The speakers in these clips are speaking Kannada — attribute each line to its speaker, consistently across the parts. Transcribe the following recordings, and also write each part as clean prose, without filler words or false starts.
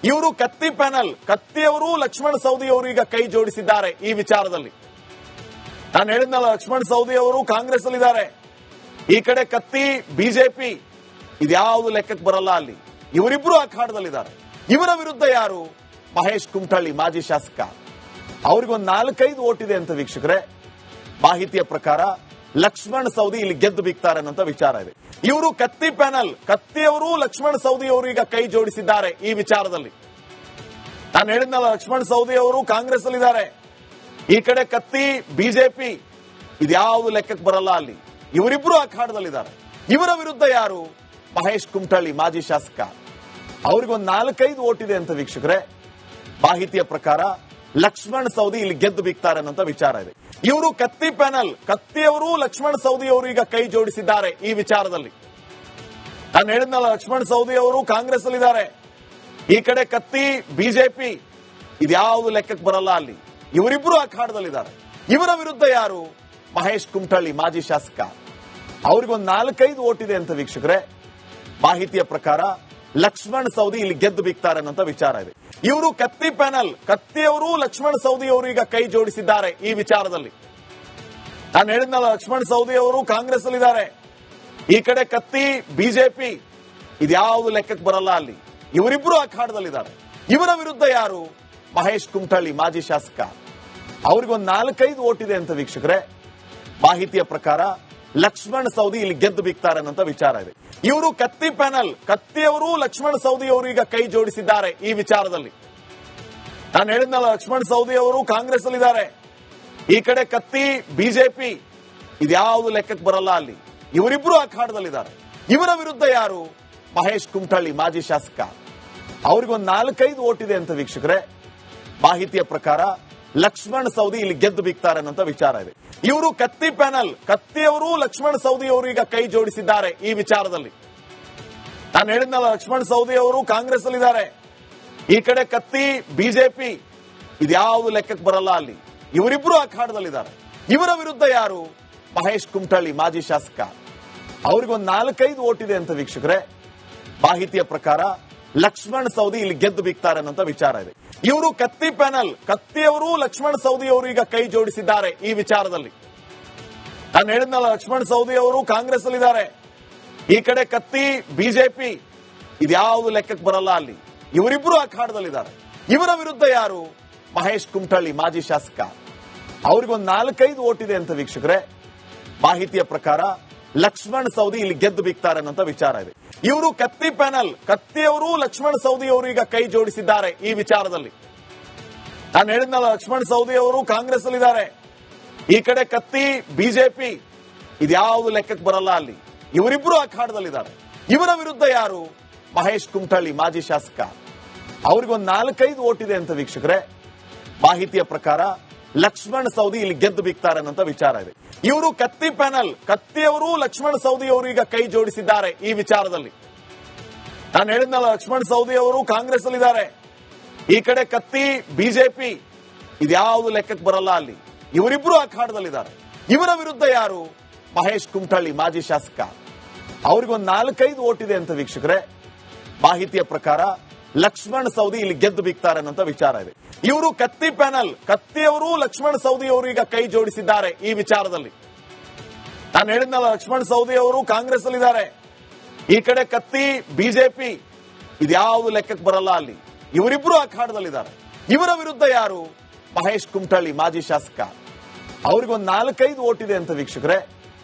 Speaker 1: ಇವರು ಕತ್ತಿ ಪ್ಯಾನಲ್, ಕತ್ತಿಯವರು ಲಕ್ಷ್ಮಣ ಸವದಿ ಅವರು ಈಗ ಕೈ ಜೋಡಿಸಿದ್ದಾರೆ ಈ ವಿಚಾರದಲ್ಲಿ. ನಾನು ಹೇಳಿದ್ನಲ್ಲ, ಲಕ್ಷ್ಮಣ ಸವದಿ ಅವರು ಕಾಂಗ್ರೆಸ್ ಅಲ್ಲಿದ್ದಾರೆ, ಈ ಕಡೆ ಕತ್ತಿ ಬಿಜೆಪಿ, ಇದ್ಯಾವುದು ಲೆಕ್ಕಕ್ಕೆ ಬರಲ್ಲ. ಅಲ್ಲಿ ಇವರಿಬ್ರು ಅಖಾಡದಲ್ಲಿದ್ದಾರೆ. ಇವರ ವಿರುದ್ಧ ಯಾರು? ಮಹೇಶ್ ಕುಮಟಳ್ಳಿ, ಮಾಜಿ ಶಾಸಕ. ಅವ್ರಿಗೊಂದು 4-5 ಓಟ್ ಇದೆ ಅಂತ ವೀಕ್ಷಕರೇ. ಮಾಹಿತಿಯ ಪ್ರಕಾರ ಲಕ್ಷ್ಮಣ ಸವದಿ ಇಲ್ಲಿ ಗೆದ್ದು ಬಿಗ್ತಾರೆ ಅನ್ನೋ ವಿಚಾರ ಇದೆ. ಇವರು ಕತ್ತಿ ಪ್ಯಾನಲ್, ಕತ್ತಿಯವರು ಲಕ್ಷ್ಮಣ ಸವದಿ ಅವರು ಈಗ ಕೈ ಜೋಡಿಸಿದ್ದಾರೆ ಈ ವಿಚಾರದಲ್ಲಿ. ನಾನು ಹೇಳಿದ್ನಲ್ಲ, ಲಕ್ಷ್ಮಣ ಸವದಿ ಅವರು ಕಾಂಗ್ರೆಸ್ ಅಲ್ಲಿದ್ದಾರೆ, ಈ ಕಡೆ ಕತ್ತಿ ಬಿಜೆಪಿ, ಇದ್ಯಾವುದು ಲೆಕ್ಕಕ್ಕೆ ಬರಲ್ಲ. ಅಲ್ಲಿ ಇವರಿಬ್ರು ಅಖಾಡದಲ್ಲಿದ್ದಾರೆ. ಇವರ ವಿರುದ್ಧ ಯಾರು? ಮಹೇಶ್ ಕುಮಟಳ್ಳಿ, ಮಾಜಿ ಶಾಸಕ. ಅವ್ರಿಗೊಂದು 4-5 ಓಟ್ ಇದೆ ಅಂತ ವೀಕ್ಷಕರೇ. ಮಾಹಿತಿಯ ಪ್ರಕಾರ ಲಕ್ಷ್ಮಣ ಸವದಿ ಇಲ್ಲಿ ಗೆದ್ದು ಬಿಗ್ತಾರೆ ಅನ್ನೋ ವಿಚಾರ ಇದೆ. ಇವರು ಕತ್ತಿ ಪ್ಯಾನಲ್, ಕತ್ತಿಯವರು ಲಕ್ಷ್ಮಣ ಸವದಿ ಅವರು ಈಗ ಕೈ ಜೋಡಿಸಿದ್ದಾರೆ ಈ ವಿಚಾರದಲ್ಲಿ. ನಾನು ಹೇಳಿದ್ನಲ್ಲ, ಲಕ್ಷ್ಮಣ ಸವದಿ ಅವರು ಕಾಂಗ್ರೆಸ್ ಅಲ್ಲಿದ್ದಾರೆ, ಈ ಕಡೆ ಕತ್ತಿ ಬಿಜೆಪಿ, ಇದ್ಯಾವುದು ಲೆಕ್ಕಕ್ಕೆ ಬರಲ್ಲ. ಅಲ್ಲಿ ಇವರಿಬ್ರು ಅಖಾಡದಲ್ಲಿದ್ದಾರೆ. ಇವರ ವಿರುದ್ಧ ಯಾರು? ಮಹೇಶ್ ಕುಮಟಳ್ಳಿ, ಮಾಜಿ ಶಾಸಕ. ಅವ್ರಿಗೊಂದು 4-5 ಓಟ್ ಇದೆ ಅಂತ ವೀಕ್ಷಕರೇ. ಮಾಹಿತಿಯ ಪ್ರಕಾರ ಲಕ್ಷ್ಮಣ ಸವದಿ ಇಲ್ಲಿ ಗೆದ್ದು ಬಿಗ್ತಾರೆ ಅನ್ನೋ ವಿಚಾರ ಇದೆ. ಇವರು ಕತ್ತಿ ಪ್ಯಾನಲ್, ಕತ್ತಿಯವರು ಲಕ್ಷ್ಮಣ ಸವದಿ ಅವರು ಈಗ ಕೈ ಜೋಡಿಸಿದ್ದಾರೆ ಈ ವಿಚಾರದಲ್ಲಿ. ನಾನು ಹೇಳಿದ್ನಲ್ಲ, ಲಕ್ಷ್ಮಣ ಸವದಿ ಅವರು ಕಾಂಗ್ರೆಸ್ ಅಲ್ಲಿದ್ದಾರೆ, ಈ ಕಡೆ ಕತ್ತಿ ಬಿಜೆಪಿ, ಇದ್ಯಾವುದು ಲೆಕ್ಕಕ್ಕೆ ಬರಲ್ಲ. ಅಲ್ಲಿ ಇವರಿಬ್ರು ಅಖಾಡದಲ್ಲಿದ್ದಾರೆ. ಇವರ ವಿರುದ್ಧ ಯಾರು? ಮಹೇಶ್ ಕುಮಟಳ್ಳಿ, ಮಾಜಿ ಶಾಸಕ. ಅವ್ರಿಗೊಂದು 4-5 ಓಟ್ ಇದೆ ಅಂತ ವೀಕ್ಷಕರೇ. ಮಾಹಿತಿಯ ಪ್ರಕಾರ ಲಕ್ಷ್ಮಣ ಸವದಿ ಇಲ್ಲಿ ಗೆದ್ದು ಬಿಗ್ತಾರೆ ಅನ್ನೋ ವಿಚಾರ ಇದೆ. ಇವರು ಕತ್ತಿ ಪ್ಯಾನಲ್, ಕತ್ತಿಯವರು ಲಕ್ಷ್ಮಣ ಸವದಿ ಅವರು ಈಗ ಕೈ ಜೋಡಿಸಿದ್ದಾರೆ ಈ ವಿಚಾರದಲ್ಲಿ. ನಾನು ಹೇಳಿದ್ನಲ್ಲ, ಲಕ್ಷ್ಮಣ ಸವದಿ ಅವರು ಕಾಂಗ್ರೆಸ್ ಅಲ್ಲಿದ್ದಾರೆ, ಈ ಕಡೆ ಕತ್ತಿ ಬಿಜೆಪಿ, ಇದ್ಯಾವುದು ಲೆಕ್ಕಕ್ಕೆ ಬರಲ್ಲ. ಅಲ್ಲಿ ಇವರಿಬ್ರು ಅಖಾಡದಲ್ಲಿದ್ದಾರೆ. ಇವರ ವಿರುದ್ಧ ಯಾರು? ಮಹೇಶ್ ಕುಮಟಳ್ಳಿ, ಮಾಜಿ ಶಾಸಕ. ಅವ್ರಿಗೊಂದು 4-5 ಓಟ್ ಇದೆ ಅಂತ ವೀಕ್ಷಕರೇ. ಮಾಹಿತಿಯ ಪ್ರಕಾರ ಲಕ್ಷ್ಮಣ ಸವದಿ ಇಲ್ಲಿ ಗೆದ್ದು ಬಿಗ್ತಾರೆ ಅನ್ನೋ ವಿಚಾರ ಇದೆ. ಇವರು ಕತ್ತಿ ಪ್ಯಾನಲ್, ಕತ್ತಿಯವರು ಲಕ್ಷ್ಮಣ ಸವದಿ ಅವರು ಈಗ ಕೈ ಜೋಡಿಸಿದ್ದಾರೆ ಈ ವಿಚಾರದಲ್ಲಿ. ನಾನು ಹೇಳಿದ್ನಲ್ಲ, ಲಕ್ಷ್ಮಣ ಸವದಿ ಅವರು ಕಾಂಗ್ರೆಸ್ ಅಲ್ಲಿದ್ದಾರೆ, ಈ ಕಡೆ ಕತ್ತಿ ಬಿಜೆಪಿ, ಇದ್ಯಾವುದು ಲೆಕ್ಕಕ್ಕೆ ಬರಲ್ಲ. ಅಲ್ಲಿ ಇವರಿಬ್ರು ಅಖಾಡದಲ್ಲಿದ್ದಾರೆ. ಇವರ ವಿರುದ್ಧ ಯಾರು? ಮಹೇಶ್ ಕುಮಟಳ್ಳಿ, ಮಾಜಿ ಶಾಸಕ. ಅವ್ರಿಗೊಂದು 4-5 ಓಟ್ ಇದೆ ಅಂತ ವೀಕ್ಷಕರೇ. ಮಾಹಿತಿಯ ಪ್ರಕಾರ ಲಕ್ಷ್ಮಣ ಸವದಿ ಇಲ್ಲಿ ಗೆದ್ದು ಬಿಗ್ತಾರೆ ಅನ್ನೋ ವಿಚಾರ ಇದೆ. ಇವರು ಕತ್ತಿ ಪ್ಯಾನಲ್, ಕತ್ತಿಯವರು ಲಕ್ಷ್ಮಣ ಸವದಿ ಅವರು ಈಗ ಕೈ ಜೋಡಿಸಿದ್ದಾರೆ ಈ ವಿಚಾರದಲ್ಲಿ. ನಾನು ಹೇಳಿದ್ನಲ್ಲ, ಲಕ್ಷ್ಮಣ ಸವದಿ ಅವರು ಕಾಂಗ್ರೆಸ್ ಅಲ್ಲಿದ್ದಾರೆ, ಈ ಕಡೆ ಕತ್ತಿ ಬಿಜೆಪಿ, ಇದ್ಯಾವುದು ಲೆಕ್ಕಕ್ಕೆ ಬರಲ್ಲ. ಅಲ್ಲಿ ಇವರಿಬ್ರು ಅಖಾಡದಲ್ಲಿದ್ದಾರೆ. ಇವರ ವಿರುದ್ಧ ಯಾರು? ಮಹೇಶ್ ಕುಮಟಳ್ಳಿ, ಮಾಜಿ ಶಾಸಕ. ಅವ್ರಿಗೊಂದು 4-5 ಓಟ್ ಇದೆ ಅಂತ ವೀಕ್ಷಕರೇ. ಮಾಹಿತಿಯ ಪ್ರಕಾರ ಲಕ್ಷ್ಮಣ ಸವದಿ ಇಲ್ಲಿ ಗೆದ್ದು ಬಿಗ್ತಾರೆ ಅನ್ನೋ ವಿಚಾರ ಇದೆ. ಇವರು ಕತ್ತಿ ಪ್ಯಾನಲ್, ಕತ್ತಿಯವರು ಲಕ್ಷ್ಮಣ ಸವದಿ ಅವರು ಈಗ ಕೈ ಜೋಡಿಸಿದ್ದಾರೆ ಈ ವಿಚಾರದಲ್ಲಿ. ನಾನು ಹೇಳಿದ್ನಲ್ಲ, ಲಕ್ಷ್ಮಣ ಸವದಿ ಅವರು ಕಾಂಗ್ರೆಸ್ ಅಲ್ಲಿದ್ದಾರೆ, ಈ ಕಡೆ ಕತ್ತಿ ಬಿಜೆಪಿ, ಇದ್ಯಾವುದು ಲೆಕ್ಕಕ್ಕೆ ಬರಲ್ಲ. ಅಲ್ಲಿ ಇವರಿಬ್ರು ಅಖಾಡದಲ್ಲಿದ್ದಾರೆ. ಇವರ ವಿರುದ್ಧ ಯಾರು? ಮಹೇಶ್ ಕುಮಟಳ್ಳಿ, ಮಾಜಿ ಶಾಸಕ. ಅವ್ರಿಗೊಂದು 4-5 ಓಟ್ ಇದೆ ಅಂತ ವೀಕ್ಷಕರೇ. ಮಾಹಿತಿಯ ಪ್ರಕಾರ ಲಕ್ಷ್ಮಣ ಸವದಿ ಇಲ್ಲಿ ಗೆದ್ದು ಬಿಗ್ತಾರೆ ಅನ್ನೋ ವಿಚಾರ ಇದೆ. ಇವರು ಕತ್ತಿ ಪ್ಯಾನಲ್, ಕತ್ತಿಯವರು ಲಕ್ಷ್ಮಣ ಸವದಿ ಅವರು ಈಗ ಕೈ ಜೋಡಿಸಿದ್ದಾರೆ ಈ ವಿಚಾರದಲ್ಲಿ. ನಾನು ಹೇಳಿದ್ನಲ್ಲ, ಲಕ್ಷ್ಮಣ ಸವದಿ ಅವರು ಕಾಂಗ್ರೆಸ್ ಅಲ್ಲಿದ್ದಾರೆ, ಈ ಕಡೆ ಕತ್ತಿ ಬಿಜೆಪಿ, ಇದ್ಯಾವುದು ಲೆಕ್ಕಕ್ಕೆ ಬರಲ್ಲ. ಅಲ್ಲಿ ಇವರಿಬ್ರು ಅಖಾಡದಲ್ಲಿದ್ದಾರೆ. ಇವರ ವಿರುದ್ಧ ಯಾರು? ಮಹೇಶ್ ಕುಮಟಳ್ಳಿ, ಮಾಜಿ ಶಾಸಕ. ಅವ್ರಿಗೊಂದು 4-5 ಓಟ್ ಇದೆ ಅಂತ ವೀಕ್ಷಕರೇ. ಮಾಹಿತಿಯ ಪ್ರಕಾರ ಲಕ್ಷ್ಮಣ ಸವದಿ ಇಲ್ಲಿ ಗೆದ್ದು ಬಿಗ್ತಾರೆ ಅನ್ನೋ ವಿಚಾರ ಇದೆ. ಇವರು ಕತ್ತಿ ಪ್ಯಾನಲ್, ಕತ್ತಿಯವರು ಲಕ್ಷ್ಮಣ ಸವದಿ ಅವರು ಈಗ ಕೈ ಜೋಡಿಸಿದ್ದಾರೆ ಈ ವಿಚಾರದಲ್ಲಿ. ನಾನು ಹೇಳಿದ್ನಲ್ಲ, ಲಕ್ಷ್ಮಣ ಸವದಿ ಅವರು ಕಾಂಗ್ರೆಸ್ ಅಲ್ಲಿದ್ದಾರೆ, ಈ ಕಡೆ ಕತ್ತಿ ಬಿಜೆಪಿ, ಇದ್ಯಾವುದು ಲೆಕ್ಕಕ್ಕೆ ಬರಲ್ಲ. ಅಲ್ಲಿ ಇವರಿಬ್ರು ಅಖಾಡದಲ್ಲಿದ್ದಾರೆ. ಇವರ ವಿರುದ್ಧ ಯಾರು? ಮಹೇಶ್ ಕುಮಟಳ್ಳಿ, ಮಾಜಿ ಶಾಸಕ. ಅವ್ರಿಗೊಂದು 4-5 ಓಟ್ ಇದೆ ಅಂತ ವೀಕ್ಷಕರೇ.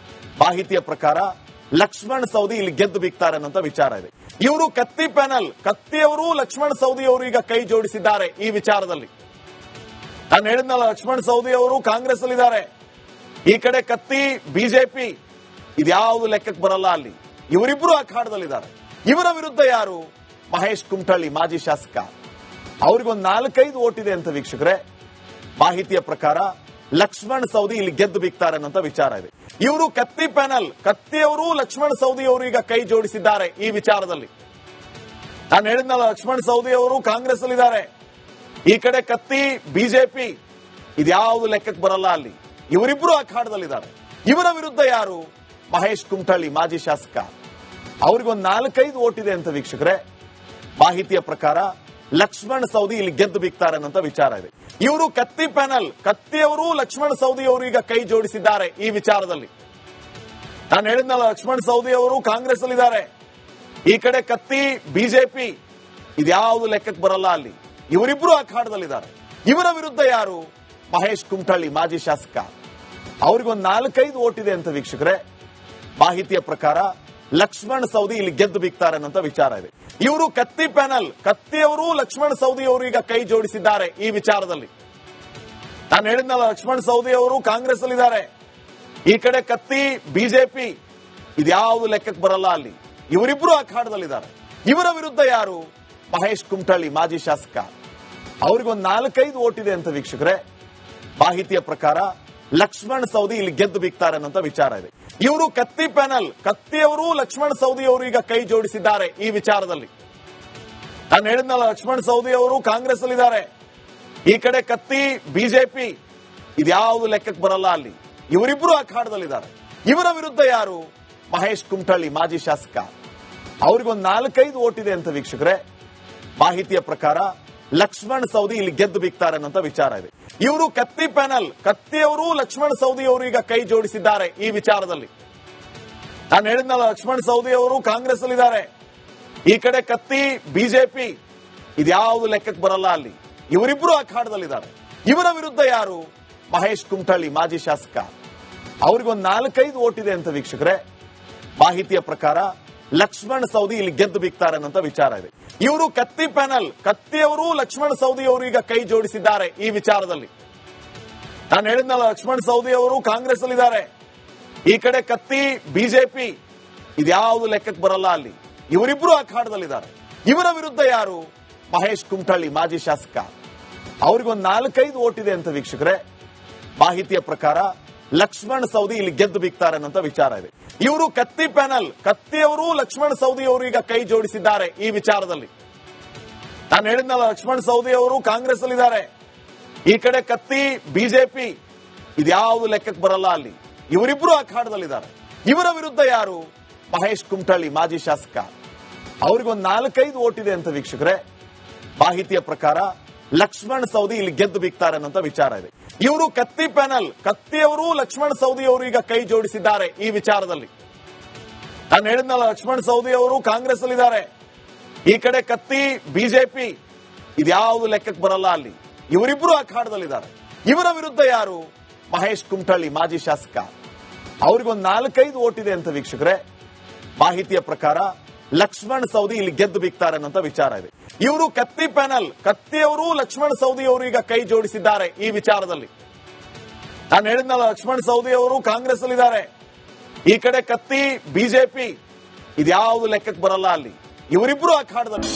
Speaker 1: ಮಾಹಿತಿಯ ಪ್ರಕಾರ ಲಕ್ಷ್ಮಣ ಸವದಿ ಇಲ್ಲಿ ಗೆದ್ದು ಬಿಗ್ತಾರೆ ಅನ್ನೋ ವಿಚಾರ ಇದೆ. ಇವರು ಕತ್ತಿ ಪ್ಯಾನಲ್, ಕತ್ತಿಯವರು ಲಕ್ಷ್ಮಣ ಸವದಿ ಅವರು ಈಗ ಕೈ ಜೋಡಿಸಿದ್ದಾರೆ ಈ ವಿಚಾರದಲ್ಲಿ. ನಾನು ಹೇಳಿದ್ನಲ್ಲ, ಲಕ್ಷ್ಮಣ ಸವದಿ ಅವರು ಕಾಂಗ್ರೆಸ್ ಅಲ್ಲಿದ್ದಾರೆ, ಈ ಕಡೆ ಕತ್ತಿ ಬಿಜೆಪಿ, ಇದ್ಯಾವುದು ಲೆಕ್ಕಕ್ಕೆ ಬರಲ್ಲ. ಅಲ್ಲಿ ಇವರಿಬ್ರು ಅಖಾಡದಲ್ಲಿದ್ದಾರೆ. ಇವರ ವಿರುದ್ಧ ಯಾರು? ಮಹೇಶ್ ಕುಮಟಳ್ಳಿ, ಮಾಜಿ ಶಾಸಕ. ಅವ್ರಿಗೊಂದು 4-5 ಓಟ್ ಇದೆ ಅಂತ ವೀಕ್ಷಕರೇ. ಮಾಹಿತಿಯ ಪ್ರಕಾರ ಲಕ್ಷ್ಮಣ ಸವದಿ ಇಲ್ಲಿ ಗೆದ್ದು ಬಿಗ್ತಾರೆ ಅನ್ನೋ ವಿಚಾರ ಇದೆ. ಇವರು ಕತ್ತಿ ಪ್ಯಾನಲ್, ಕತ್ತಿಯವರು ಲಕ್ಷ್ಮಣ ಸವದಿ ಅವರು ಈಗ ಕೈ ಜೋಡಿಸಿದ್ದಾರೆ ಈ ವಿಚಾರದಲ್ಲಿ. ನಾನು ಹೇಳಿದ್ನಲ್ಲ, ಲಕ್ಷ್ಮಣ ಸವದಿ ಅವರು ಕಾಂಗ್ರೆಸ್ ಅಲ್ಲಿದ್ದಾರೆ, ಈ ಕಡೆ ಕತ್ತಿ ಬಿಜೆಪಿ, ಇದ್ಯಾವುದು ಲೆಕ್ಕಕ್ಕೆ ಬರಲ್ಲ. ಅಲ್ಲಿ ಇವರಿಬ್ರು ಅಖಾಡದಲ್ಲಿದ್ದಾರೆ. ಇವರ ವಿರುದ್ಧ ಯಾರು? ಮಹೇಶ್ ಕುಮಟಳ್ಳಿ, ಮಾಜಿ ಶಾಸಕ. ಅವ್ರಿಗೊಂದು 4-5 ಓಟ್ ಇದೆ ಅಂತ ವೀಕ್ಷಕರೇ. ಮಾಹಿತಿಯ ಪ್ರಕಾರ ಲಕ್ಷ್ಮಣ್ ಸವದಿ ಇಲ್ಲಿ ಗೆದ್ದು ಬಿಗ್ತಾರೆ ಅನ್ನೋ ವಿಚಾರ ಇದೆ. ಇವರು ಕತ್ತಿ ಪ್ಯಾನಲ್, ಕತ್ತಿಯವರು ಲಕ್ಷ್ಮಣ್ ಸವದಿ ಅವರು ಈಗ ಕೈ ಜೋಡಿಸಿದ್ದಾರೆ ಈ ವಿಚಾರದಲ್ಲಿ. ನಾನು ಹೇಳಿದ್ನಲ್ಲ, ಲಕ್ಷ್ಮಣ್ ಸವದಿ ಅವರು ಕಾಂಗ್ರೆಸ್ ಅಲ್ಲಿದ್ದಾರೆ, ಈ ಕಡೆ ಕತ್ತಿ ಬಿಜೆಪಿ, ಇದ್ಯಾವುದು ಲೆಕ್ಕಕ್ಕೆ ಬರಲ್ಲ. ಅಲ್ಲಿ ಇವರಿಬ್ರು ಅಖಾಡದಲ್ಲಿದ್ದಾರೆ. ಇವರ ವಿರುದ್ಧ ಯಾರು? ಮಹೇಶ್ ಕುಮಟಳ್ಳಿ, ಮಾಜಿ ಶಾಸಕ. ಅವ್ರಿಗೊಂದು 4-5 ಓಟ್ ಇದೆ ಅಂತ ವೀಕ್ಷಕರೇ. ಮಾಹಿತಿಯ ಪ್ರಕಾರ ಲಕ್ಷ್ಮಣ್ ಸವದಿ ಇಲ್ಲಿ ಗೆದ್ದು ಬಿಗ್ತಾರೆ ಅನ್ನೋ ವಿಚಾರ ಇದೆ. ಇವರು ಕತ್ತಿ ಪ್ಯಾನಲ್, ಕತ್ತಿಯವರು ಲಕ್ಷ್ಮಣ್ ಸವದಿ ಅವರು ಈಗ ಕೈ ಜೋಡಿಸಿದ್ದಾರೆ ಈ ವಿಚಾರದಲ್ಲಿ. ನಾನು ಹೇಳಿದ್ನಲ್ಲ, ಲಕ್ಷ್ಮಣ್ ಸವದಿ ಅವರು ಕಾಂಗ್ರೆಸ್ ಅಲ್ಲಿದ್ದಾರೆ, ಈ ಕಡೆ ಕತ್ತಿ ಬಿಜೆಪಿ, ಇದ್ಯಾವುದು ಲೆಕ್ಕಕ್ಕೆ ಬರಲ್ಲ. ಅಲ್ಲಿ ಇವರಿಬ್ರು ಅಖಾಡದಲ್ಲಿದ್ದಾರೆ. ಇವರ ವಿರುದ್ಧ ಯಾರು? ಮಹೇಶ್ ಕುಮಟಳ್ಳಿ, ಮಾಜಿ ಶಾಸಕ. ಅವ್ರಿಗೊಂದು 4-5 ಓಟ್ ಇದೆ ಅಂತ ವೀಕ್ಷಕರೇ. ಮಾಹಿತಿಯ ಪ್ರಕಾರ ಲಕ್ಷ್ಮಣ್ ಸವದಿ ಇಲ್ಲಿ ಗೆದ್ದು ಬಿಗ್ತಾರೆ ಅನ್ನೋ ವಿಚಾರ ಇದೆ. ಇವರು ಕತ್ತಿ ಪ್ಯಾನಲ್, ಕತ್ತಿಯವರು ಲಕ್ಷ್ಮಣ್ ಸವದಿ ಅವರು ಈಗ ಕೈ ಜೋಡಿಸಿದ್ದಾರೆ ಈ ವಿಚಾರದಲ್ಲಿ. ನಾನು ಹೇಳಿದ್ನಲ್ಲ, ಲಕ್ಷ್ಮಣ್ ಸವದಿ ಅವರು ಕಾಂಗ್ರೆಸ್ ಅಲ್ಲಿದ್ದಾರೆ, ಈ ಕಡೆ ಕತ್ತಿ ಬಿಜೆಪಿ, ಇದ್ಯಾವುದು ಲೆಕ್ಕಕ್ಕೆ ಬರಲ್ಲ. ಅಲ್ಲಿ ಇವರಿಬ್ರು ಅಖಾಡದಲ್ಲಿದ್ದಾರೆ. ಇವರ ವಿರುದ್ಧ ಯಾರು? ಮಹೇಶ್ ಕುಮಟಳ್ಳಿ, ಮಾಜಿ ಶಾಸಕ. ಅವ್ರಿಗೊಂದು 4-5 ಓಟ್ ಇದೆ ಅಂತ ವೀಕ್ಷಕರೇ. ಮಾಹಿತಿಯ ಪ್ರಕಾರ ಲಕ್ಷ್ಮಣ್ ಸವದಿ ಇಲ್ಲಿ ಗೆದ್ದು ಬಿಗ್ತಾರೆ ಅನ್ನೋ ವಿಚಾರ ಇದೆ. ಇವರು ಕತ್ತಿ ಪ್ಯಾನಲ್, ಕತ್ತಿಯವರು ಲಕ್ಷ್ಮಣ್ ಸವದಿ ಅವರು ಈಗ ಕೈ ಜೋಡಿಸಿದ್ದಾರೆ ಈ ವಿಚಾರದಲ್ಲಿ. ನಾನು ಹೇಳಿದ್ನಲ್ಲ, ಲಕ್ಷ್ಮಣ್ ಸವದಿ ಅವರು ಕಾಂಗ್ರೆಸ್ ಅಲ್ಲಿದ್ದಾರೆ, ಈ ಕಡೆ ಕತ್ತಿ ಬಿಜೆಪಿ, ಇದ್ಯಾವುದು ಲೆಕ್ಕಕ್ಕೆ ಬರಲ್ಲ. ಅಲ್ಲಿ ಇವರಿಬ್ರು ಅಖಾಡದಲ್ಲಿದ್ದಾರೆ. ಇವರ ವಿರುದ್ಧ ಯಾರು? ಮಹೇಶ್ ಕುಮಟಳ್ಳಿ, ಮಾಜಿ ಶಾಸಕ. ಅವ್ರಿಗೊಂದು 4-5 ಓಟ್ ಇದೆ ಅಂತ ವೀಕ್ಷಕರೇ. ಮಾಹಿತಿಯ ಪ್ರಕಾರ ಲಕ್ಷ್ಮಣ್ ಸವದಿ ಇಲ್ಲಿ ಗೆದ್ದು ಬಿಗ್ತಾರೆ ಅನ್ನೋ ವಿಚಾರ ಇದೆ. ಇವರು ಕತ್ತಿ ಪ್ಯಾನಲ್, ಕತ್ತಿಯವರು ಲಕ್ಷ್ಮಣ್ ಸವದಿ ಅವರು ಈಗ ಕೈ ಜೋಡಿಸಿದ್ದಾರೆ ಈ ವಿಚಾರದಲ್ಲಿ. ನಾನು ಹೇಳಿದ್ನಲ್ಲ, ಲಕ್ಷ್ಮಣ್ ಸವದಿ ಅವರು ಕಾಂಗ್ರೆಸ್ ಅಲ್ಲಿದ್ದಾರೆ, ಈ ಕಡೆ ಕತ್ತಿ ಬಿಜೆಪಿ, ಇದ್ಯಾವುದು ಲೆಕ್ಕಕ್ಕೆ ಬರಲ್ಲ. ಅಲ್ಲಿ ಇವರಿಬ್ರು ಅಖಾಡದಲ್ಲಿದ್ದಾರೆ. ಇವರ ವಿರುದ್ಧ ಯಾರು? ಮಹೇಶ್ ಕುಮಟಳ್ಳಿ, ಮಾಜಿ ಶಾಸಕ. ಅವ್ರಿಗೊಂದು 4-5 ಓಟ್ ಇದೆ ಅಂತ ವೀಕ್ಷಕರೇ. ಮಾಹಿತಿಯ ಪ್ರಕಾರ ಲಕ್ಷ್ಮಣ್ ಸವದಿ ಇಲ್ಲಿ ಗೆದ್ದು ಬಿಗ್ತಾರೆ ಅನ್ನೋ ವಿಚಾರ ಇದೆ. ಇವರು ಕತ್ತಿ ಪ್ಯಾನಲ್, ಕತ್ತಿಯವರು ಲಕ್ಷ್ಮಣ್ ಸವದಿ ಅವರು ಈಗ ಕೈ ಜೋಡಿಸಿದ್ದಾರೆ ಈ ವಿಚಾರದಲ್ಲಿ. ನಾನು ಹೇಳಿದ್ನಲ್ಲ, ಲಕ್ಷ್ಮಣ್ ಸವದಿ ಅವರು ಕಾಂಗ್ರೆಸ್ ಅಲ್ಲಿದ್ದಾರೆ, ಈ ಕಡೆ ಕತ್ತಿ ಬಿಜೆಪಿ, ಇದ್ಯಾವುದು ಲೆಕ್ಕಕ್ಕೆ ಬರಲ್ಲ. ಅಲ್ಲಿ ಇವರಿಬ್ರು ಅಖಾಡದಲ್ಲಿದ್ದಾರೆ. ಇವರ ವಿರುದ್ಧ ಯಾರು? ಮಹೇಶ್ ಕುಮಟಳ್ಳಿ, ಮಾಜಿ ಶಾಸಕ. ಅವ್ರಿಗೊಂದು 4-5 ಓಟ್ ಇದೆ ಅಂತ ವೀಕ್ಷಕರೇ. ಮಾಹಿತಿಯ ಪ್ರಕಾರ ಲಕ್ಷ್ಮಣ್ ಸವದಿ ಇಲ್ಲಿ ಗೆದ್ದು ಬಿಗ್ತಾರೆ ಅನ್ನೋ ವಿಚಾರ ಇದೆ. ಇವರು ಕತ್ತಿ ಪ್ಯಾನಲ್, ಕತ್ತಿಯವರು ಲಕ್ಷ್ಮಣ್ ಸವದಿ ಅವರು ಈಗ ಕೈ ಜೋಡಿಸಿದ್ದಾರೆ ಈ ವಿಚಾರದಲ್ಲಿ. ನಾನು ಹೇಳಿದ್ನಲ್ಲ, ಲಕ್ಷ್ಮಣ್ ಸವದಿ ಅವರು ಕಾಂಗ್ರೆಸ್ ಅಲ್ಲಿದ್ದಾರೆ, ಈ ಕಡೆ ಕತ್ತಿ ಬಿಜೆಪಿ, ಇದ್ಯಾವುದು ಲೆಕ್ಕಕ್ಕೆ ಬರಲ್ಲ. ಅಲ್ಲಿ ಇವರಿಬ್ರು ಅಖಾಡದಲ್ಲಿದ್ದಾರೆ. ಇವರ ವಿರುದ್ಧ ಯಾರು? ಮಹೇಶ್ ಕುಮಟಳ್ಳಿ, ಮಾಜಿ ಶಾಸಕ. ಅವ್ರಿಗೊಂದು 4-5 ಓಟ್ ಇದೆ ಅಂತ ವೀಕ್ಷಕರೇ. ಮಾಹಿತಿಯ ಪ್ರಕಾರ ಲಕ್ಷ್ಮಣ್ ಸವದಿ ಇಲ್ಲಿ ಗೆದ್ದು ಬಿಗ್ತಾರೆ ಅನ್ನೋ ವಿಚಾರ ಇದೆ. ಇವರು ಕತ್ತಿ ಪ್ಯಾನಲ್, ಕತ್ತಿಯವರು ಲಕ್ಷ್ಮಣ್ ಸವದಿ ಅವರು ಈಗ ಕೈ ಜೋಡಿಸಿದ್ದಾರೆ ಈ ವಿಚಾರದಲ್ಲಿ. ನಾನು ಹೇಳಿದ್ನಲ್ಲ, ಲಕ್ಷ್ಮಣ್ ಸವದಿ ಅವರು ಕಾಂಗ್ರೆಸ್ ಅಲ್ಲಿದ್ದಾರೆ, ಈ ಕಡೆ ಕತ್ತಿ ಬಿಜೆಪಿ, ಇದ್ಯಾವುದು ಲೆಕ್ಕಕ್ಕೆ ಬರಲ್ಲ. ಅಲ್ಲಿ ಇವರಿಬ್ರು ಅಖಾಡದಲ್ಲಿ